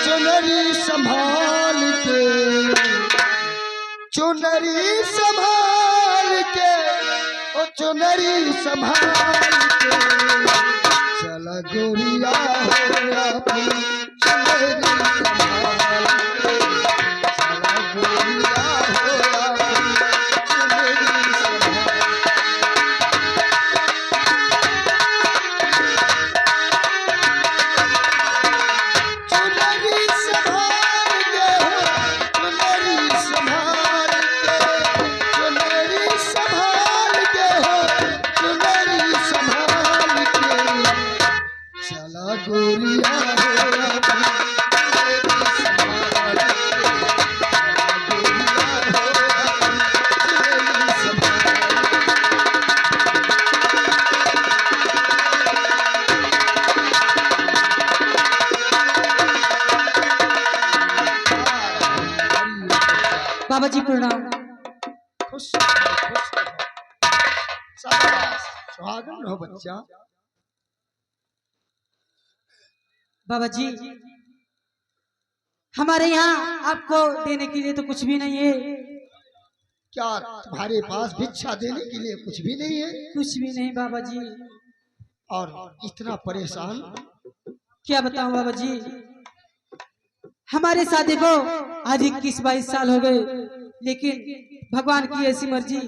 चुनरी संभाल के, चुनरी संभाल के, ओ चुनरी संभाल के, चला गोरिया हो अपनी चुनरी संभाल के, चला गोरिया हो अपनी चुनरी संभाल बाबा जी प्रणाम। खुश सुहागन रहो बच्चा। बाबा जी हमारे यहाँ आपको देने के लिए तो कुछ भी नहीं है। क्या तुम्हारे पास भिक्षा देने के लिए कुछ भी नहीं है? कुछ भी नहीं बाबा जी। और इतना परेशान? क्या बताऊं बाबा जी, हमारे शादी को आज 21-22 साल हो गए, लेकिन भगवान की ऐसी मर्जी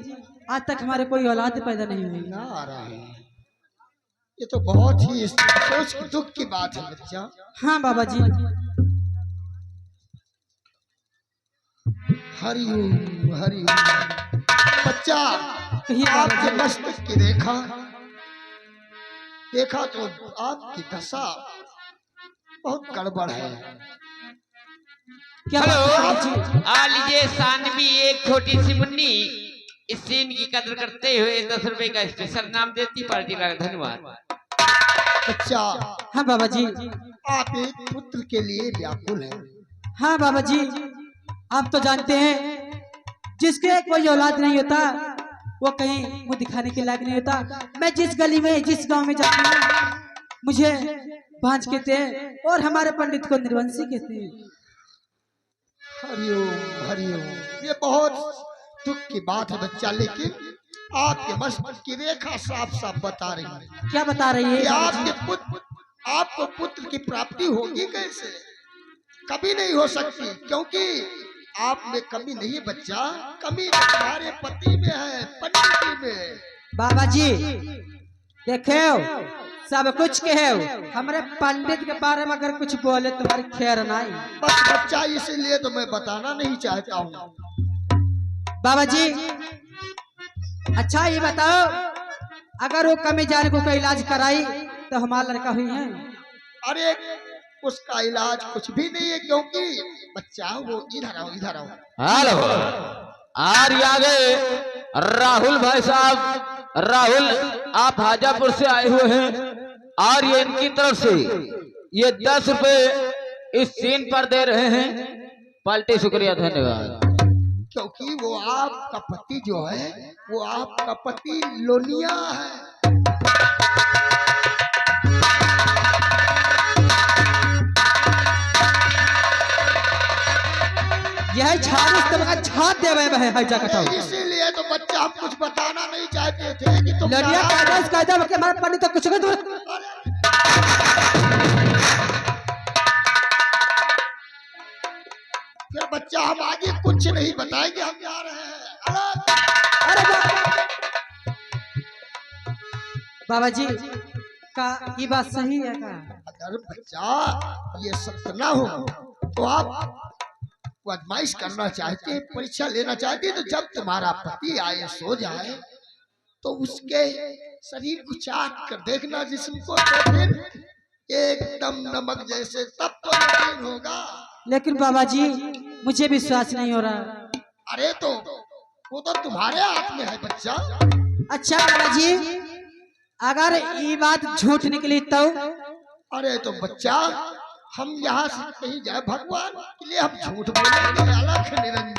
आज तक हमारे कोई औलाद पैदा नहीं हुई। नारायण, ये तो बहुत ही सोच की दुख की बात है बच्चा। हाँ बाबा जी। हरिओम हरिओम। बच्चा कहिए आपके मस्तक की देखा तो आपकी दशा बहुत गड़बड़ है। क्या हेलो, आ लीजिए सानवी एक छोटी सी मुन्नी। इस सीन की कदर करते हुए 10 रुपए का स्पेशल नाम देती पार्टी का धन्यवाद। बच्चा हाँ बाबा जी। आप एक पुत्र के लिए व्याकुल हैं। हाँ बाबा जी, आप तो जानते हैं जिसके कोई औलाद नहीं होता वो कहीं मुंह दिखाने के लायक नहीं होता। मैं जिस गली में जिस गांव में जाती हूँ मुझे भांज कहते हैं और हमारे पंडित को निर्वंशी कहते हैं। हरिओम हरिओम। ये बहुत दुख की बात है बच्चा, लेकिन आपके मस्तक की रेखा साफ साफ बता रही है। क्या बता रही है? आपको पुत्र की प्राप्ति होगी कैसे? कभी नहीं हो सकती, क्योंकि आप में कमी नहीं है बच्चा, कमी तुम्हारे पति में है, पंडित में। बाबा जी देखे सब कुछ कहे, हमारे पंडित के बारे में अगर कुछ बोले तुम्हारी खैर नहीं। बस बच्चा इसीलिए तो मैं बताना नहीं चाहता हूँ। बाबा जी अच्छा ये बताओ, अगर वो कमी जाने को कोई इलाज कराई तो हमारा लड़का हुई है? अरे उसका इलाज कुछ भी नहीं है, क्योंकि बच्चा वो इधर आओ इधर आओ। हेलो, आ गए राहुल भाई साहब। राहुल आप हाजापुर से आए हुए हैं और ये इनकी तरफ से ये 10 रुपए इस सीन पर दे रहे हैं। पलटी शुक्रिया धन्यवाद। क्योंकि वो आपका पति जो है वो आपका पति लोनिया है। यह छाप देवे है इसीलिए तो बच्चा हम कुछ बताना नहीं चाहते थे कि तुम हमारे पंडित तो कुछ फिर बच्चा हम आगे कुछ नहीं बताएंगे, हम जा रहे हैं। अरे बाबा जी का ये बात सही है का? अगर बच्चा ये सत्य ना हो तो आप आजमाइश करना चाहते, परीक्षा लेना चाहते, तो जब तुम्हारा पति आए सो जाए तो उसके शरीर को चाट कर देखना जिस्म को, तो फिर एकदम नमक जैसे, तब तो यकीन होगा। लेकिन बाबा जी मुझे विश्वास नहीं हो रहा। अरे तो वो तो तुम्हारे हाथ में है बच्चा। अच्छा बाबा जी अगर ये बात झूठ निकली तो? अरे तो बच्चा हम यहाँ से कहीं जाए भगवान के लिए हम झूठ बोलेंगे? अलख निरंजन।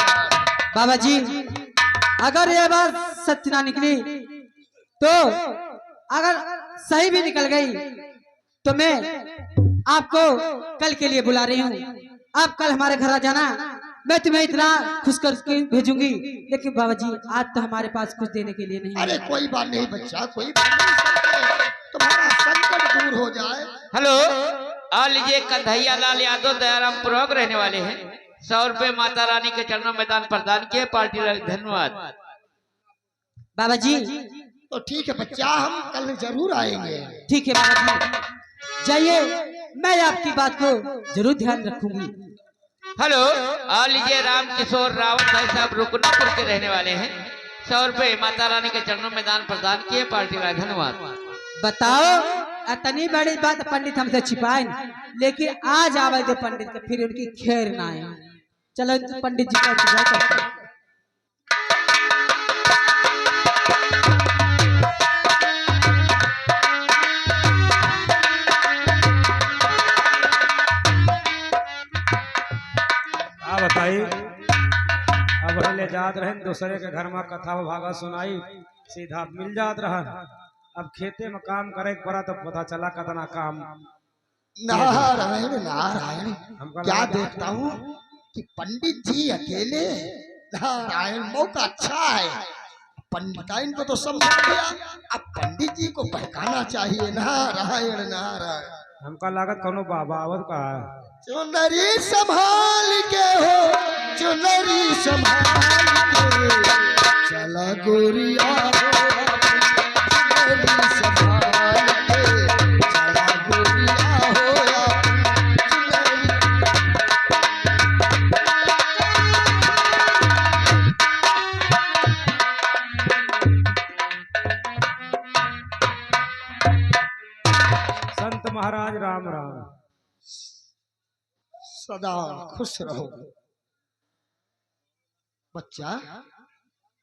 बाबा जी अगर ये बात सत्य ना निकली तो अगर सही भी निकल गई तो मैं आपको कल के लिए बुला रही हूँ। आप कल हमारे घर आ जाना, मैं तुम्हें इतना खुश करके भेजूंगी। लेकिन बाबा जी आज तो हमारे पास कुछ देने के लिए नहीं है। अरे कोई बात नहीं बच्चा, कोई बात नहीं, सबके तुम्हारा संकट दूर हो जाए। हेलो, आ लीजिए कन्हैया लाल यादव दयाराम पुरक रहने वाले हैं। 100 रुपए माता रानी के चरणों में दान प्रदान किए, पार्टी धन्यवाद। बाबा जी तो ठीक है बच्चा, हम कल जरूर आएंगे। ठीक है बाबा जी, जाइए, मैं आपकी बात को जरूर ध्यान रखूंगी। हेलो, आ लीजिए राम किशोर रावत भाई साहब रुकनापुर के रहने वाले हैं। 100 रुपए माता रानी के चरणों में दान प्रदान किए, पार्टी का धन्यवाद। बताओ, इतनी बड़ी बात पंडित हमसे छिपाए, लेकिन आज आवे दे पंडित के, फिर उनकी खैर ना आए। चलो पंडित जी का इंतजार करते हैं। बताई अब ले जात रहे दूसरे के घर में कथा भागा सुनाई, सीधा मिल जात रहा। अब खेते में काम करे पड़ा तो पता चला कतना काम। नारायण नारायण, क्या देखता हूँ कि पंडित जी अकेले। नारायण, मौका अच्छा है, पंडिताइन को तो समझ गया, अब पंडित जी को बहकाना चाहिए। नारायण नारायण, हमका लागत कोनो बाबा आवत का है। चुनरी संभाल के हो, चुनरी संभाल के चला गोरिया, चुनरी संभाल के चला गोरिया हो। संत महाराज राम राम, सदा खुश रहो। बच्चा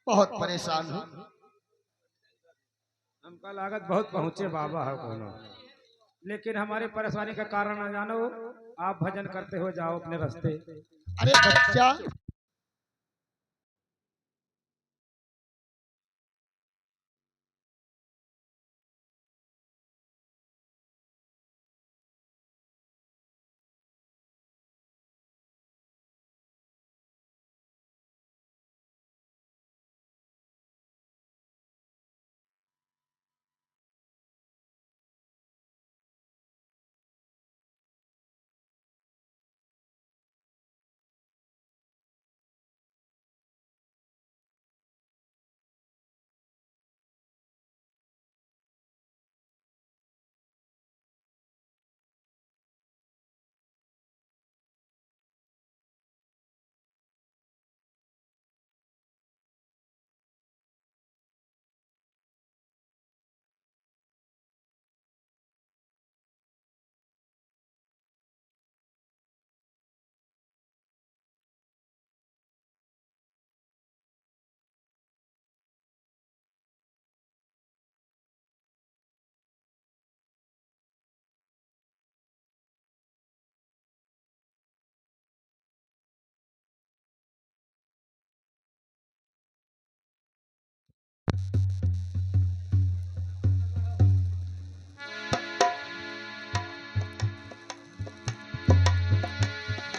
बहुत परेशान हो। हमका लागत बहुत पहुँचे बाबा है कोनो, लेकिन हमारी परेशानी का कारण न जानो। आप भजन करते हो जाओ अपने रास्ते। अरे बच्चा,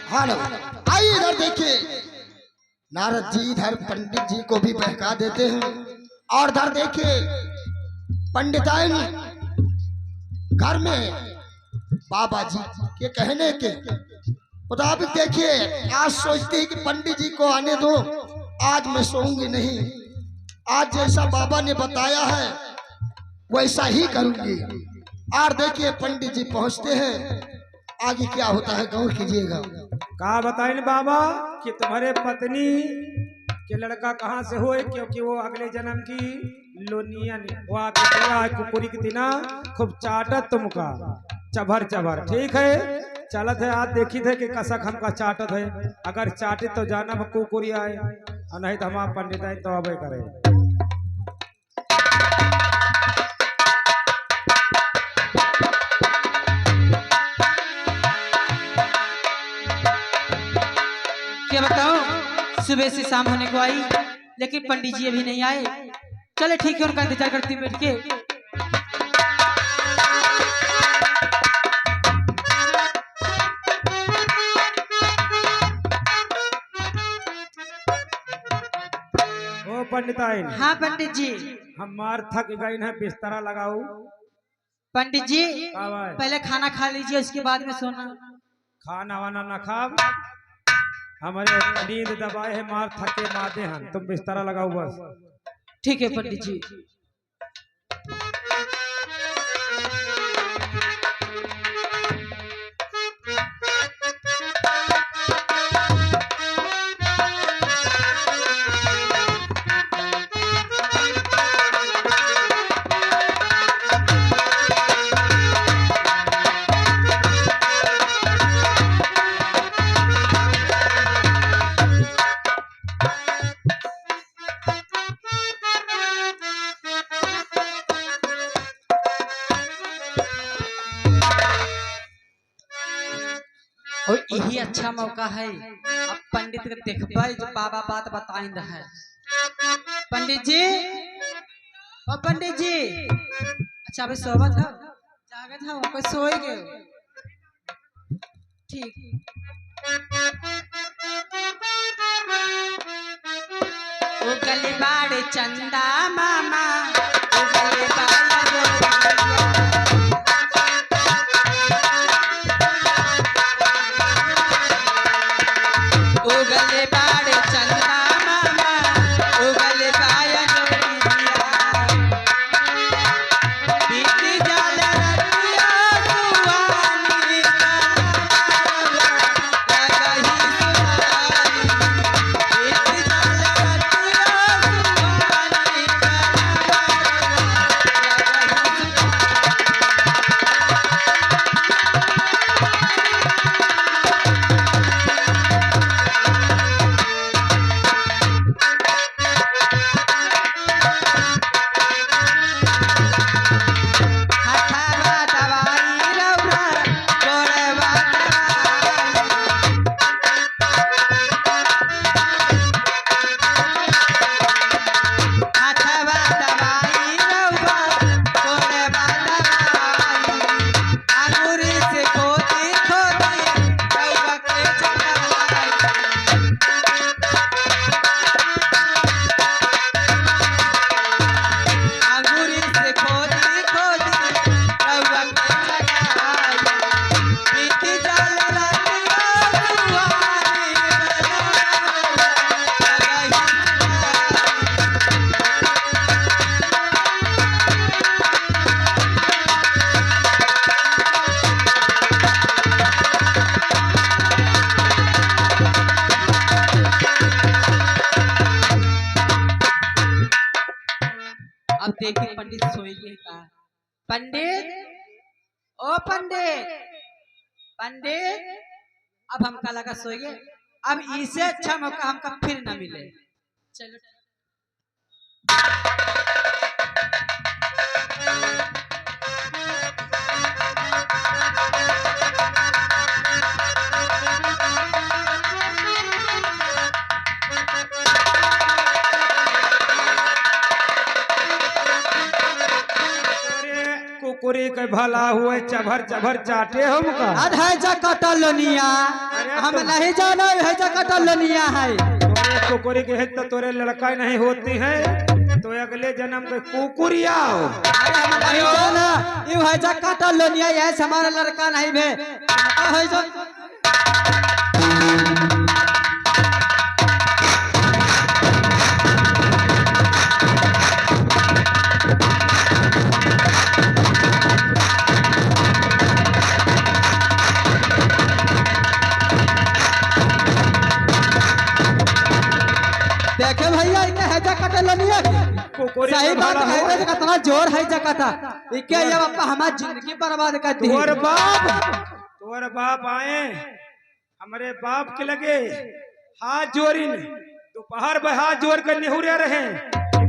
हेलो, आइए इधर देखिए। नारद जी इधर पंडित जी को भी बहका देते हैं, और इधर देखिए पंडिताइन घर में बाबा जी के कहने के मुताबिक देखिए, आज सोचती है कि पंडित जी को आने दो, आज मैं सोऊंगी नहीं, आज जैसा बाबा ने बताया है वैसा ही करूंगी। और देखिए पंडित जी पहुंचते हैं, आगे क्या होता है गौर कीजिएगा। कहा बताइन बाबा कि तुम्हारे पत्नी के लड़का कहाँ से हुए, क्योंकि वो अगले जन्म की लोनियन कुकुरी की दिना खूब चाटत तुमका चभर चभर। ठीक है, चलत है आज देखी थे कि कसक हमका चाटत है, अगर चाटे तो जाना कुकुरी आए, और नहीं तो हमारा पंडित आए तो अबे करे। क्या बताऊं, सुबह से शाम होने को आई, लेकिन पंडित जी अभी नहीं आए। चले ठीक है, उनका इंतजार करती हूँ बैठ के। पंडिताइन हाँ पंडित जी। हम मार थक गए हैं, बिस्तरा लगाओ। पंडित जी का भाई? पहले खाना खा लीजिए, उसके बाद में सोना। खाना वाना न खाब, हमारे नींद दबाए है, मार थके मादे हैं, तुम बिस्तरा लगाओ बस। ठीक है पंडित जी। और यही अच्छा मौका है, अब पंडित के देखबे जो बाबा बात बताइन रहे। पंडित जी, ओ पंडित जी, अच्छा अभी सोवत हो, जागत हो, कोई सोए गए? ठीक। ओ गली बाड़े चंदा मामा, ओ गली बाला उगले बाड़े चंदा मामा, उगले पाया बीती जाल रतिया सुहानी लगही सुहानी, बीती जाल रतिया सुहानी अब देखिए पंडित सोएंगे का। पंडित, ओ पंडित, पंडित, अब हमका लगा सोएंगे, अब इससे अच्छा मौका हमका फिर न मिले। चलो कुकुरी के भला हुए चभर चभर चाटे हमका। है जा कटलोनिया, हम नहीं जाना है जा कटलोनिया है। तोरे कुकुरी के है तो तोरे लड़का नहीं होती है, तो अगले जन्म के कुकुरिया हो। अरे हम नहीं जाना, यू है जा कटलोनिया, यह हमारा लड़का नहीं भे है जो। देखे भैया इन्हें हैजा कटलोनिया सही बात है, तो कितना जोर है जकता इके ये बापा हमारी जिंदगी बर्बाद कर दी। तोर बाप आए हमारे बाप के लगे हाथ जोड़ी, दोपहर में हाथ जोड़ कर निहुरे रहे,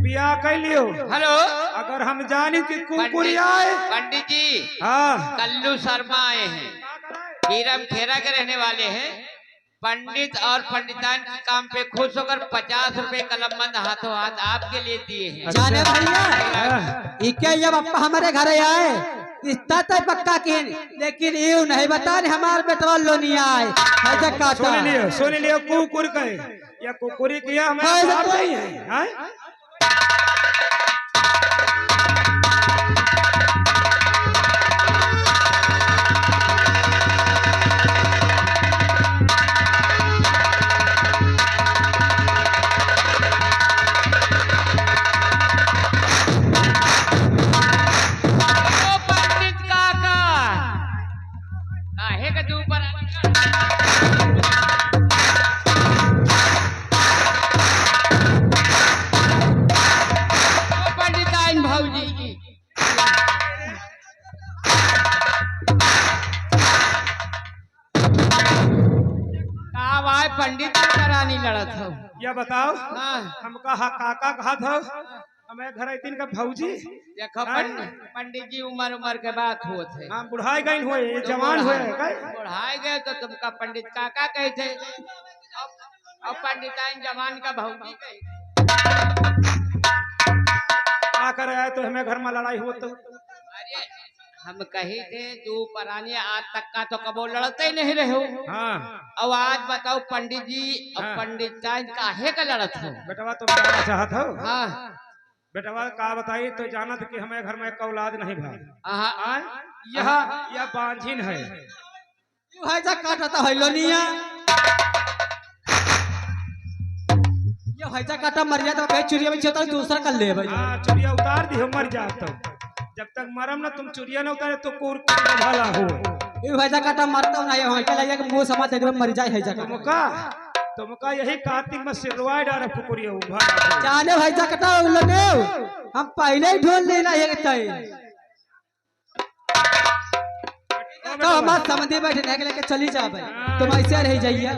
बियाह कर लियो। हेलो, अगर हम जानी कि कुकुरी आए। पंडित जी, हाँ, कल्लू शर्मा आए हैं, हीरम खेरा के रहने वाले हैं। पंडित और पंडितान के काम पे खुश होकर 50 रुपए कलमबंद हाथों हाथ आपके लिए दिए हैं। जाने भैया इके ये बापा हमारे घर आए, रिश्ता तो पक्का की, लेकिन यू नहीं बता हमारे बेटवा लोनिया आए। सुन लियो कुकुर कहे या कुकुरी किया हमें बाप नहीं है। पंडित जी का रानी लड़त हो। या बताओ हाँ हमका काका कहा था हमें घर एक दिन का भौजी देखो पंडित जी उम्र के बात हुए थे। हाँ बुढ़ाई गई हुए जवान हुए बुढ़ाए गए तो तुमका पंडित काका कहे थे और पंडिताइन जवान का भौजी कहे। क्या कर आए तो हमें घर में लड़ाई हुआ तो अरे हम कही थे तू परानी आज तक का तो कबो लड़ते ही नहीं रहे हो। हाँ अब आज बताओ पंडित जी और हाँ। पंडिताइन काहे का लड़त हो। बेटवा तुम कहना चाहत हो हाँ बेटवा का बताई तो जानत कि हमें घर में एक औलाद नहीं भाई हाँ यह बांझिन है हैजा काटता है लोनिया ये हैजा काटा मर जाता है चुरिया में चोता दूसरा कर ले भाई। हाँ चुरिया उतार दी हो मर जात तो जब तक मरम ना तुम चुरिया न उतारे तो कोर भला हो ये हैजा काटा मरता नहीं हैजा लगे कि मुंह समा दे मर जाए हैजा काटा तुमका यही कार्तिक में सिरवाई डारे फुकुरिया भला जाने हैजा काटा लोने हम पहले ही ढोल लेना है तय तो हमार समझे बैठे लेके चली जा भाई तुम ऐसे रह जाइए।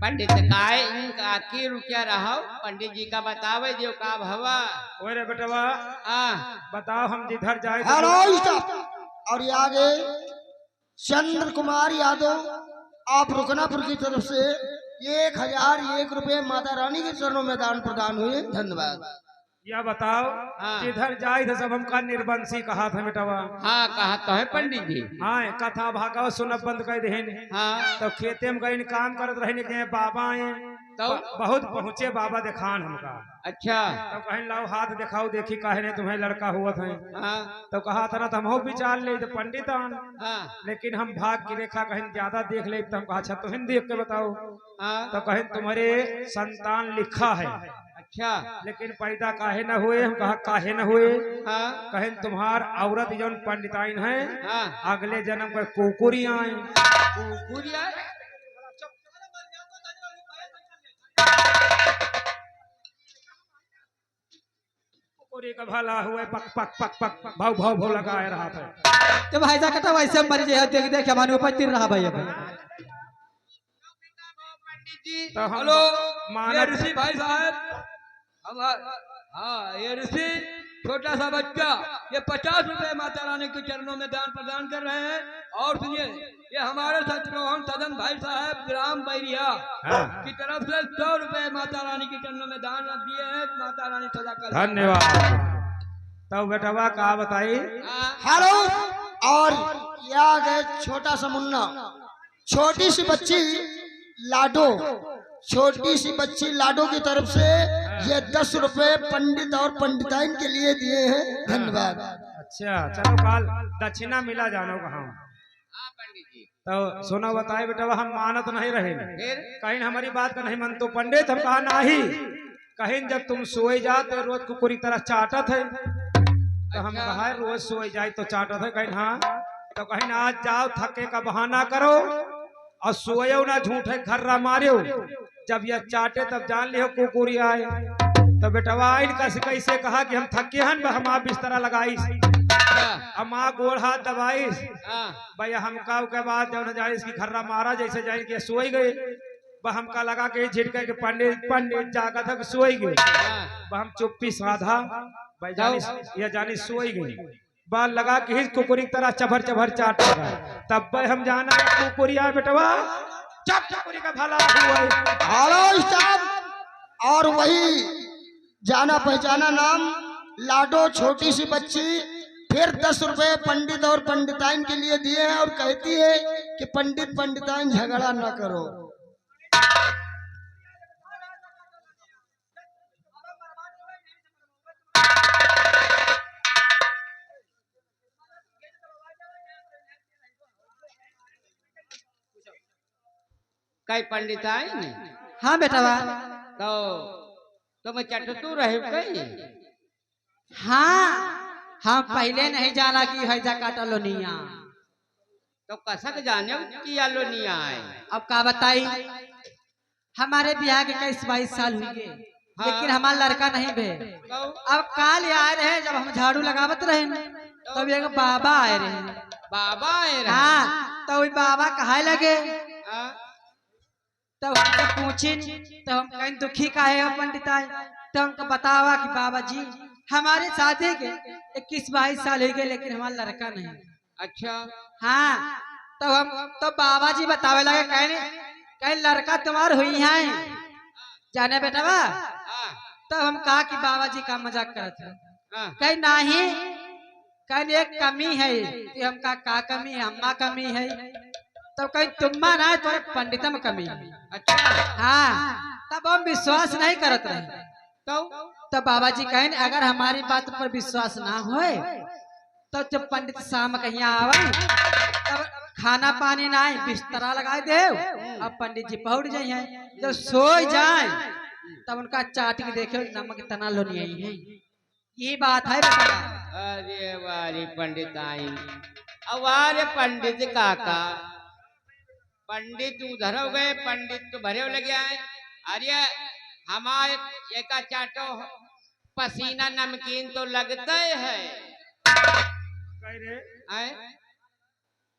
पंडित काय इनका की रुकिया रहो पंडित जी का बतावे जो का भवा। ओरे बेटवा हाँ बताओ हम जिधर जाए हेलो स्टाफ और ये आगे चंद्र कुमार यादव आप रुकनापुर की तरफ से 1001 रुपए माता रानी के चरणों में दान प्रदान हुए धन्यवाद। या बताओ हाँ। जिधर जाए थे सब हमका निर्बंसी कहा था बेटवा हाँ कहा तो है पंडित जी। हाँ कथा भागव सुनब बंद कर देन हाँ तो खेते में गई काम करत रहने के बाबा आए तो बहुत पहुँचे बाबा दिखान हमका अच्छा तो कहीं लाओ हाथ दिखाओ देखी काहे ने तुम्हें लड़का हुआ था हाँ तो कहा था ना तो हम विचार ले तो पंडित आन हाँ लेकिन हम भाग की रेखा कहीं ज्यादा देख ले तो हम कहा अच्छा तुम देख के बताओ हाँ तो कहीं तुम्हारे संतान लिखा है अच्छा लेकिन पैदा काहे न हुए हम कहा काहे न हुए हाँ कहीं तुम्हार औरत जौन पंडिताइन है हाँ अगले जन्म में कुकुरी आए कुकुरिया कुकुरी का भला हुए पक पक पक पक भाव भाव भाव लगाए रहा था तो हैजा काटा वैसे मर जाए देख देख हमारे ऊपर तिर रहा भाई भाई। तो हम हेलो ये मानव ऋषि भाई साहब हम हाँ ये ऋषि छोटा सा बच्चा ये 50 रुपए माता रानी के चरणों में दान प्रदान कर रहे हैं। और सुनिए ये हमारे सत्यरोहन सदन भाई साहब ग्राम बैरिया हाँ। की तरफ से 100 रुपए माता रानी के चरणों में दान दिए हैं। माता रानी सदा कर धन्यवाद। तो बेटवा का बताई हेलो और ये आगे छोटा सा मुन्ना छोटी सी बच्ची लाडो छोटी सी बच्ची लाडो की तरफ से ये 10 रुपए पंडित और पंडिताइन के लिए दिए हैं धन्यवाद। अच्छा चलो काल दक्षिणा मिला जानो कहा हाँ पंडित जी तो सुनो बताए बेटवा हम मानत नहीं रहे फिर कहीं हमारी बात का नहीं मन तो पंडित हम कहा नहीं कहीं जब तुम सोए जाते रोज को पूरी तरह चाटत है तो हम कहा रोज सोए जाए तो चाटत है कहीं हाँ तो कहीं आज जाओ थके का बहाना करो और सोयो ना झूठे घर्रा मारियो जब यह चाटे तब जान लियो कुकुरी आए तो बेटवा आइन कैसे कहा कि हम थके हन हम आप बिस्तरा लगाई अम्मा गोड़ हाथ दबाई हाँ भैया हम का के बाद जब न जाए इसकी घर्रा मारा जैसे जाए कि सोई गए वह हमका लगा के झिटके के पंडित पंडित जागा था सोई गए हाँ वह हम चुप्पी साधा भाई जानी यह जानी सोई गई बाल लगा के ही कुकुरी की तरह चभर चभर चाट रहा तब भाई हम जाना कुकुरी आए बेटवा चप कुकुरी का भला हुआ हेलो स्टाफ और वही जाना पहचाना नाम लाडो छोटी सी बच्ची फिर 10 रुपए पंडित और पंडिताइन के लिए दिए हैं और कहती है कि पंडित पंडिताइन झगड़ा न करो। कई पंडिताइन हाँ बेटा तो तुम चटतू रहे कई हाँ हम पहले नहीं जाना कि हैजा काटा लोनिया तो कसक जाने कि आलो नहीं आए। अब का बताई हमारे ब्याह के 22 साल हुए लेकिन हमारा लड़का नहीं भे तो अब काल आए रहे जब हम झाड़ू लगावत रहे तब एक बाबा आए रहे बाबा आए रहे। हाँ तो वही बाबा कहा लगे हाँ, तब हमसे पूछी तो हम कहीं दुखी का है पंडित आए तो हमको बतावा कि बाबा जी हमारे शादी के 21-22 साल हो गए लेकिन हमारा लड़का नहीं। अच्छा हाँ तो हम तो बाबा जी बतावे लगे कहीं लड़का तुम्हार हुई है जाने बेटा बा। तो हम कहा कि बाबा जी का मजाक करते हैं कहीं नहीं कहीं एक कमी है कि हम का कमी है अम्मा कमी है तो कहीं तुम्मा ना तो पंडित में कमी है। अच्छा हाँ तब हम विश्वास नहीं करते रहे तो बाबा जी कहें अगर हमारी बात पर विश्वास ना होए तो जब पंडित शाम कहीं आवे तब खाना पानी ना बिस्तरा लगा दे अब पंडित जी पहुंच जाए जब सो जाए तब उनका चाट के देखे नमक इतना लो नहीं है यही बात है बेटा। अरे वारी पंडित आई अवारे पंडित काका पंडित उधर हो गए पंडित तो भरे लगे आए। अरे हमारे एक चाटो पसीना नमकीन तो लगता है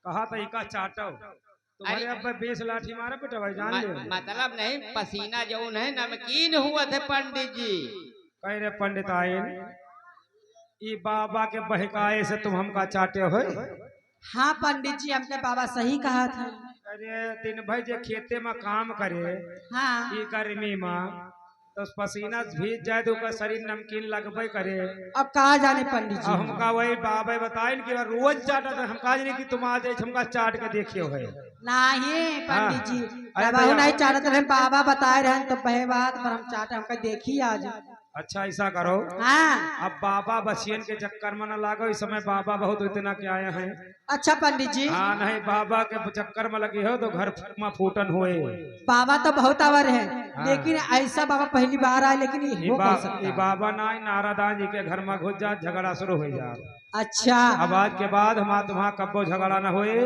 कहा था इका चाटो तुम्हारे अब 20 लाठी मारा बेटा भाई जान ले मतलब नहीं पसीना जो है नमकीन हुआ थे पंडित जी। कह रहे पंडित आए ई बाबा के बहकाए से तुम हमका चाटे हो। हाँ पंडित जी हमने बाबा सही कहा था। अरे दिन भाई जे खेते में काम करे हाँ ई गर्मी में तो पसीना भीज जाए तो शरीर नमकीन लगबे करे। अब कहा जाने पंडित जी हमका वही बाबा बताए कि रोज चाटा था हम कहा नहीं कि तुम आ जाए हमका चाट के देखियो है नहीं पंडित जी अरे बाबा नहीं चाहते रहे बाबा बताए रहे तो बहे बात पर हम चाहते हमका देखी आज। अच्छा ऐसा करो हाँ अब बाबा बसियन के चक्कर में न लागो इस समय बाबा बहुत इतना के आए हैं। अच्छा पंडित जी हाँ नहीं बाबा के चक्कर में लगी हो तो घर में फूटन हुए। बाबा तो बहुत आवर है हाँ। लेकिन ऐसा बाबा पहली बार आए लेकिन ये हो कौन सकता है? बाबा ना नारादान जी के घर में घुस जा झगड़ा शुरू हो जा। अच्छा अब आज के बाद हमारा तुम्हारा कब्बो झगड़ा न होए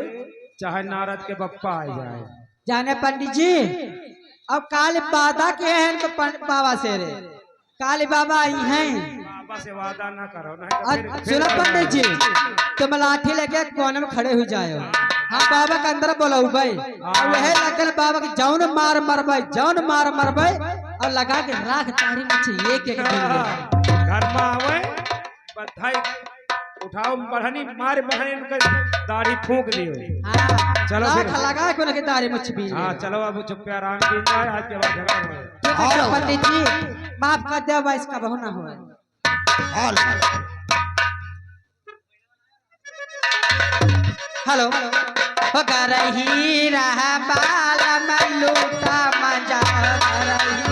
चाहे नारद के बप्पा आ जाए। जाने पंडित जी अब काल वादा के हैं तो बाबा से रे काली बाबा आई हैं। बाबा से वादा ना करो नहीं तो सुनो पंडित जी तुम लाठी लेके कोने में खड़े हो जाओ हम बाबा के अंदर बोलाऊ भाई और वह लगल बाबा के जौन मार मरबे और लगा के राख तारी में एक घर में आवे बधाई उठाओ बढ़नी मार बढ़नी उनका दाढ़ी फूंक दियो। हाँ चलो फिर लगा के उनके दाढ़ी में छुपी। हाँ चलो अब चुप आराम की जाए आज के बाद झगड़ा हो। पंडित जी माफ कर दे इसका बहु ना हुआ। हेलो घर ही रहा बाल में लूटा मजा रही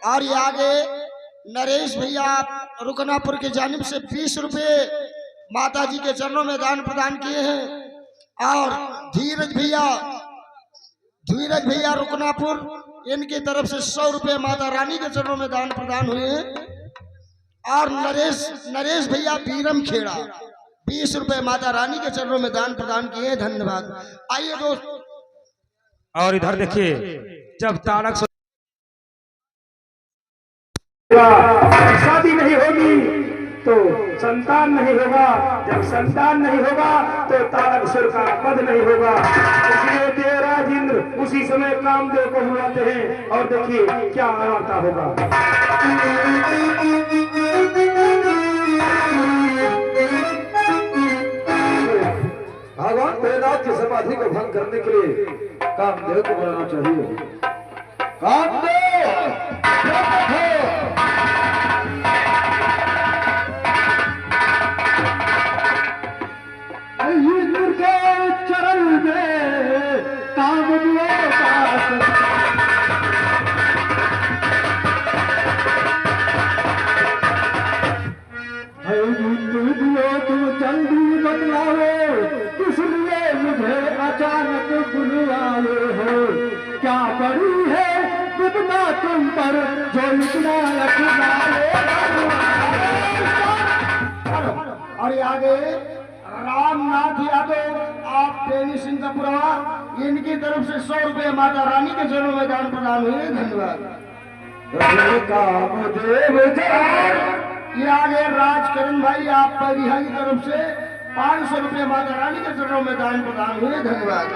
और ये आगे नरेश भैया रुकनापुर के जानिब से 20 रुपए माता जी के चरणों में दान प्रदान किए हैं और धीरज भैया रुकनापुर इनकी तरफ से 100 रुपए माता रानी के चरणों में दान प्रदान हुए हैं और नरेश भैया बीरम खेड़ा 20 रुपए माता रानी के चरणों में दान प्रदान किए हैं। धन्यवाद। आइए दोस्त और इधर देखिए जब तारक शादी नहीं होगी तो संतान नहीं होगा, जब संतान नहीं होगा तो तारकसुर का पद नहीं होगा। इसलिए देवराज इंद्र उसी समय कामदेव को बुलाते हैं और देखिए क्या वार्ता होगा। भगवान भोलेनाथ की समाधि को भंग करने के लिए कामदेव को बुलाना चाहिए। कामदेव इंद्र के चरण में कामदेव तुम जल्दी बतलाओ इसलिए मुझे अचानक बुलवाए हो। क्या पड़ी है विपदा तुम पर जो इतना और आगे रामनाथ यादव आप तेनी सिंह का पुरवा इनकी तरफ से 100 रुपए माता रानी के चरणों में दान प्रदान हुए। धन्यवाद। ये आगे राजकरण भाई आप परिहा की तरफ से 500 रुपए माता रानी के चरणों में दान प्रदान हुए। धन्यवाद।